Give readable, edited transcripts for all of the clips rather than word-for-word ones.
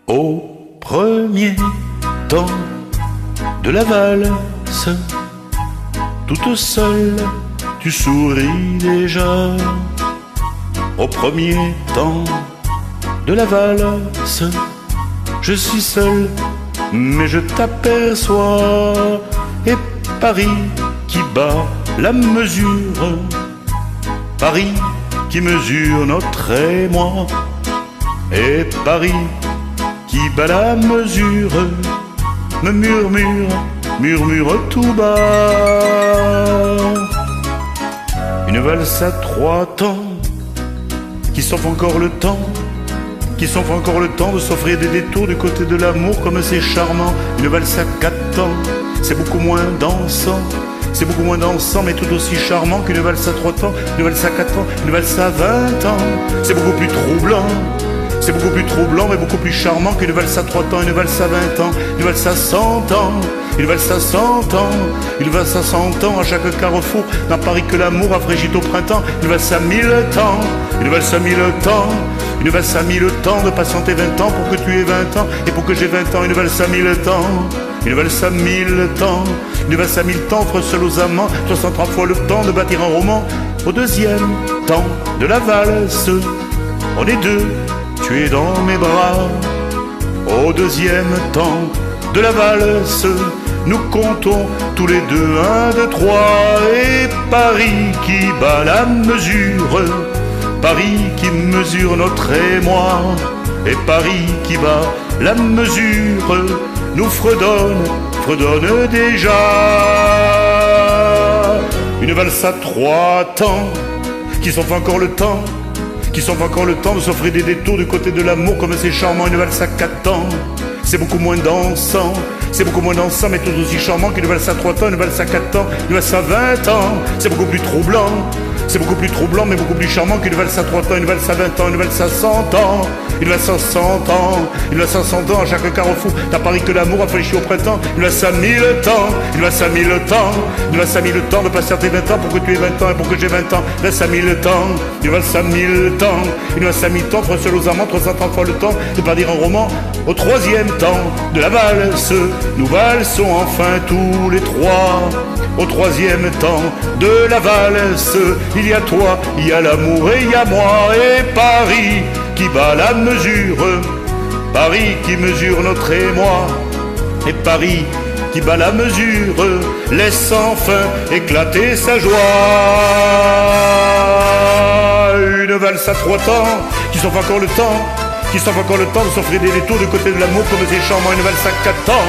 Au premier temps de la valse, toute seule, tu souris déjà. Au premier temps de la valse, je suis seul, mais je t'aperçois. Et Paris qui bat la mesure, Paris qui mesure notre émoi. Et Paris qui bat la mesure me murmure tout bas. Une valse à trois temps qui s'offre encore le temps, qui s'offre encore le temps de s'offrir des détours du côté de l'amour comme c'est charmant. Une valse à quatre temps, c'est beaucoup moins dansant, c'est beaucoup moins dansant mais tout aussi charmant qu'une valse à trois temps, une valse à quatre temps, une valse à 20 ans. C'est beaucoup plus troublant, c'est beaucoup plus troublant mais beaucoup plus charmant qu'une valse à 3 temps, une valse à 20 ans, une valse à 100 ans, une valse à 100 ans, une valse à 100 ans. À chaque carrefour dans Paris que l'amour a frégit au printemps. Une valse à 1000 temps, une valse à 1000 temps, une valse à 1000 temps de patienter 20 ans pour que tu aies 20 ans et pour que j'ai 20 ans. Une valse à 1000 temps, une valse à 1000 temps, une valse à 1000 temps offre seul aux amants 63 fois le temps de bâtir un roman. Au deuxième temps de la valse, on est deux, tu es dans mes bras. Au deuxième temps de la valse, nous comptons tous les deux 1, 2, 3. Et Paris qui bat la mesure, Paris qui mesure notre émoi. Et Paris qui bat la mesure nous fredonne déjà. Une valse à 3 temps qui s'offre encore le temps, qui s'offre encore le temps de s'offrir des détours du côté de l'amour comme c'est charmant. Une valse à 4 temps, c'est beaucoup moins dansant, c'est beaucoup moins dansant mais tout aussi charmant qu'une valse à 3 temps, une valse à 4 temps, une valse à 20 ans. C'est beaucoup plus troublant, c'est beaucoup plus troublant mais beaucoup plus charmant qu'une valse à 3 temps, une valse à 20 ans, une valse à 100 ans, une valse à 100 ans, une valse à 100 ans. À chaque carrefour t'as Paris que l'amour a fléchi au printemps. Une valse à 1000 temps, une valse à 1000 temps, une valse à 1000 temps de patienter 20 ans pour que tu aies 20 ans et pour que j'ai 20 ans. Une valse à 1000 temps, une valse à 1000 temps, une valse à 1000 temps, offre seul aux amants 330 fois le temps de pas dire un roman. Au troisième temps de la valse, nous valsons enfin tous les trois. Au troisième temps de la valse, il y a toi, il y a l'amour et il y a moi. Et Paris qui bat la mesure, Paris qui mesure notre émoi. Et Paris qui bat la mesure laisse enfin éclater sa joie. Une valse à 3 temps qui s'offre encore le temps, qui s'offre encore le temps de s'offrir des détours du côté de l'amour comme c'est charmant. Une valse à 4 temps,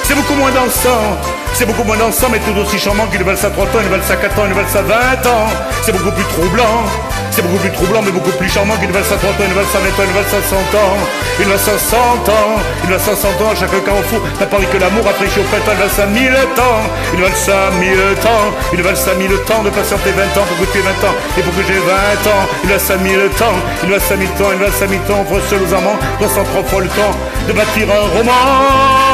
c'est beaucoup moins dansant, c'est beaucoup moins dansant mais tout aussi charmant qu'une valse à 3 temps, une valse à 4 temps, une valse à 20 ans. C'est beaucoup plus troublant, c'est beaucoup plus troublant mais beaucoup plus charmant qu'une valse à 3 temps, une valse à 20 ans, une valse à 100 ans, une valse à 100 ans, une valse à 100 ans. À chaque carrefour t'as Paris que l'amour a fléchi au printemps. Une valse à 1000 temps, une valse à 1000 temps, une valse à 1000 temps de patienter 20 ans pour que tu aies 20 ans et pour que j'ai 20 ans. Une valse à 1000 temps, une valse à 1000 temps, une valse à 1000 temps offre seul aux amants 303 fois le temps de bâtir un roman.